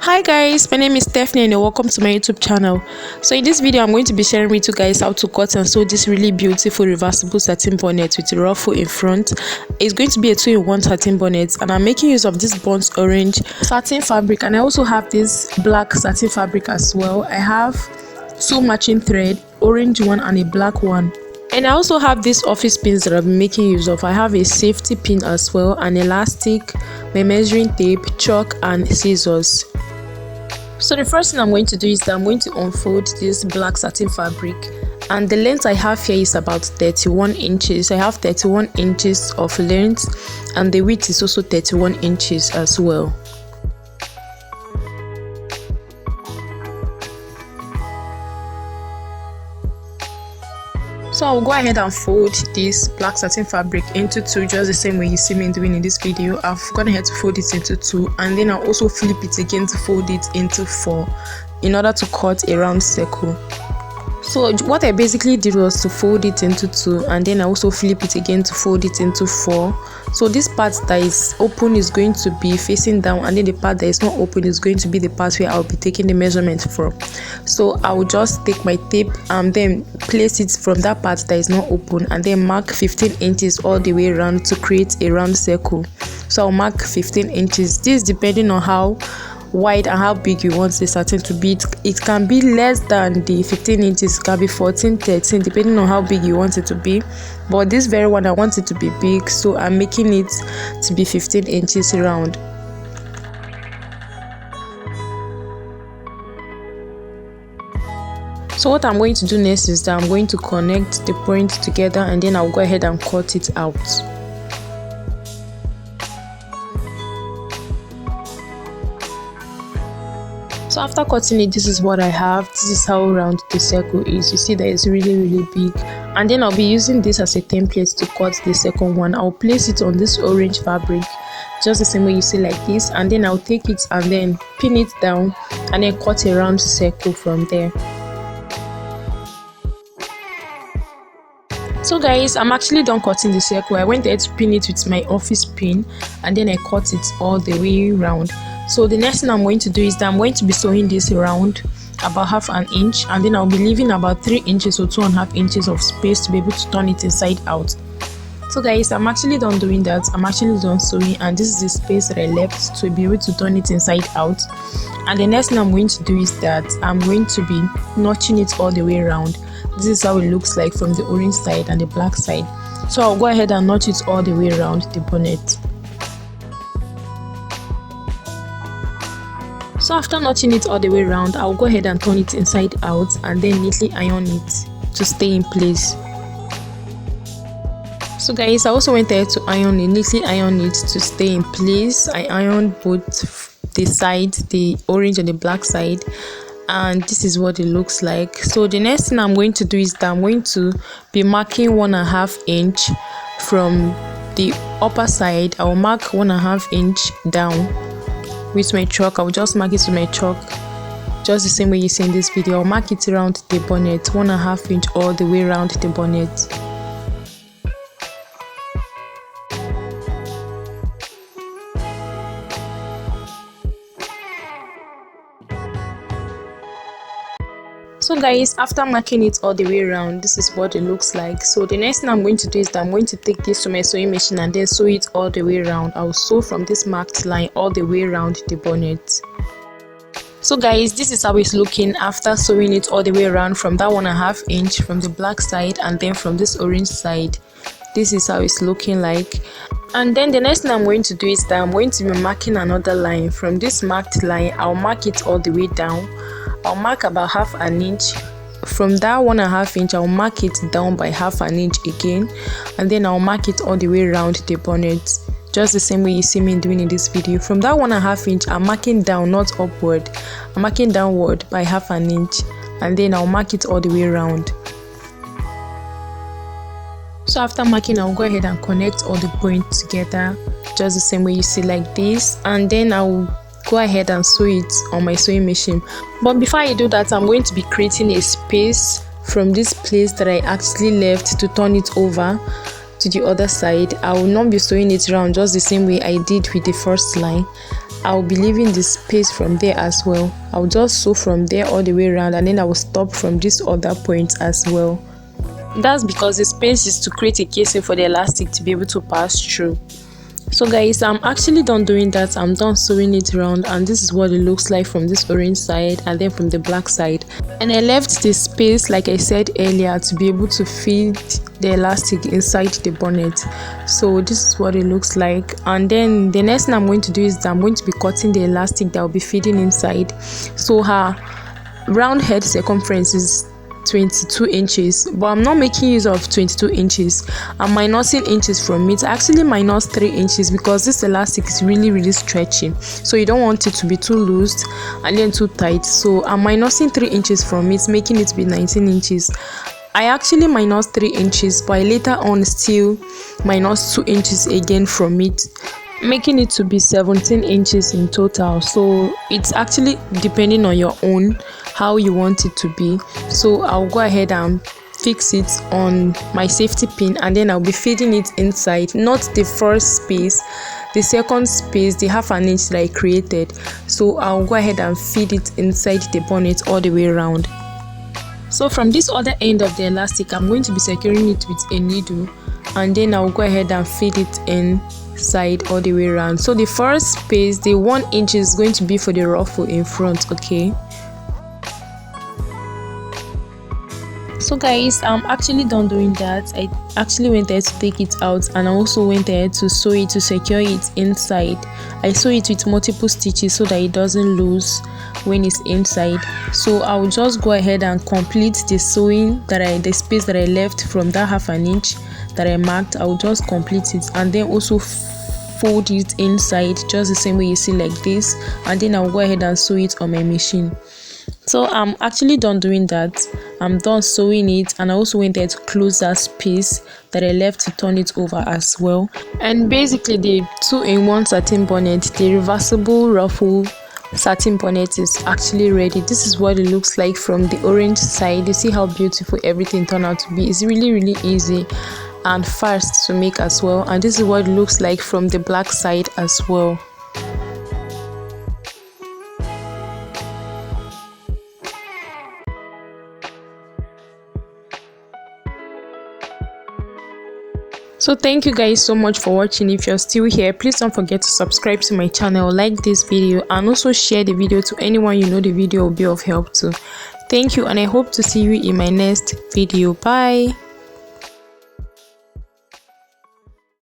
Hi guys, my name is Stephanie and welcome to my YouTube channel. So in this video I'm going to be sharing with you guys how to cut and sew this really beautiful reversible satin bonnet with a ruffle in front. It's going to be a 2-in-1 satin bonnet and I'm making use of this burnt orange satin fabric, and I also have this black satin fabric as well. I have two matching thread, orange one and a black one. And I also have these office pins that I've been making use of. I have a safety pin as well, an elastic, my measuring tape, chalk and scissors. So the first thing I'm going to do is that I'm going to unfold this black satin fabric, and the length I have here is about 31 inches. I have 31 inches of length and the width is also 31 inches as well. So I'll go ahead and fold this black satin fabric into two, just the same way you see me doing in this video. I've gone ahead to fold it into two, and then I'll also flip it again to fold it into four in order to cut a round circle. So what I basically did was to fold it into two, and then I also flip it again to fold it into four. So this part that is open is going to be facing down, and then the part that is not open is going to be the part where I'll be taking the measurement from. So I will just take my tape and then place it from that part that is not open, and then mark 15 inches all the way around to create a round circle. So I'll mark 15 inches. This depending on how wide and how big you want the satin to be. It can be less than the 15 inches, it can be 14, 13, depending on how big you want it to be. But this very one I want it to be big, so I'm making it to be 15 inches round. So what I'm going to do next is that I'm going to connect the points together, and then I'll go ahead and cut it out. So after cutting it, this is what I have. This is how round the circle is. You see that it's really big, and then I'll be using this as a template to cut the second one. I'll place it on this orange fabric just the same way you see like this, and then I'll take it and then pin it down and then cut a round circle from there. So guys, I'm actually done cutting the circle. I went ahead to pin it with my office pin, and then I cut it all the way round. So the next thing I'm going to do is that I'm going to be sewing this around about half an inch, and then I'll be leaving about 3 inches or 2.5 inches of space to be able to turn it inside out. So guys, I'm actually done doing that. I'm actually done sewing, and this is the space that I left to be able to turn it inside out. And the next thing I'm going to do is that I'm going to be notching it all the way around. This is how it looks like from the orange side and the black side. So I'll go ahead and notch it all the way around the bonnet. So after notching it all the way around, I'll go ahead and turn it inside out and then neatly iron it to stay in place. So guys, I also went ahead to neatly iron it to stay in place. I ironed both the sides, the orange and the black side, and this is what it looks like. So the next thing I'm going to do is that I'm going to be marking 1.5 inch from the upper side. I will mark 1.5 inch down with my chalk. I'll just mark it with my chalk just the same way you see in this video. I'll mark it around the bonnet, 1.5 inch all the way around the bonnet. So guys, after marking it all the way around, this is what it looks like. So the next thing I'm going to do is that I'm going to take this to my sewing machine and then sew it all the way around. I'll sew from this marked line all the way around the bonnet. So guys, this is how it's looking after sewing it all the way around from that 1.5 inch from the black side and then from this orange side. This is how it's looking like. And then the next thing I'm going to do is that I'm going to be marking another line. From this marked line, I'll mark it all the way down. I'll mark about 1/2 inch. From that 1.5 inch, I'll mark it down by 1/2 inch again, and then I'll mark it all the way around the bonnet just the same way you see me doing in this video. From that 1.5 inch, I'm marking down, not upward. I'm marking downward by 1/2 inch, and then I'll mark it all the way around. So after marking, I'll go ahead and connect all the points together just the same way you see like this, and then I'll go ahead and sew it on my sewing machine. But before I do that, I'm going to be creating a space from this place that I actually left to turn it over to the other side. I will not be sewing it around just the same way I did with the first line. I'll be leaving the space from there as well. I'll just sew from there all the way around, and then I will stop from this other point as well. That's because the space is to create a casing for the elastic to be able to pass through. So guys, I'm actually done doing that. I'm done sewing it around, and this is what it looks like from this orange side and then from the black side. And I left the space, like I said earlier, to be able to feed the elastic inside the bonnet. So this is what it looks like. And then the next thing I'm going to do is that I'm going to be cutting the elastic that will be feeding inside. So her round head circumference is 22 inches, but I'm not making use of 22 inches. I'm minusing inches from it. I actually minus 3 inches because this elastic is really stretchy, so you don't want it to be too loose and then too tight. So I'm minusing 3 inches from it, making it be 19 inches. I actually minus 3 inches, but later on still minus 2 inches again from it, making it to be 17 inches in total. So it's actually depending on your own how you want it to be. So I'll go ahead and fix it on my safety pin, and then I'll be feeding it inside, not the first space, the second space, the half an inch that I created. So I'll go ahead and feed it inside the bonnet all the way around. So from this other end of the elastic, I'm going to be securing it with a needle, and then I'll go ahead and feed it inside all the way around. So the first space, the 1 inch, is going to be for the ruffle in front. Okay, so guys, I'm actually done doing that. I actually went there to take it out, and I also went there to sew it, to secure it inside. I sew it with multiple stitches so that it doesn't lose when it's inside. So I'll just go ahead and complete the sewing the space that I left from that half an inch that I marked. I'll just complete it and then also fold it inside just the same way you see like this, and then I'll go ahead and sew it on my machine. So I'm actually done doing that. I'm done sewing it, and I also went there to close that space that I left to turn it over as well. And basically the 2-in-1 satin bonnet, the reversible ruffle satin bonnet, is actually ready. This is what it looks like from the orange side. You see how beautiful everything turned out to be. It's really easy and fast to make as well. And this is what it looks like from the black side as well. So thank you guys so much for watching. If you're still here, please don't forget to subscribe to my channel, like this video, and also share the video to anyone you know the video will be of help to. Thank you, and I hope to see you in my next video. Bye.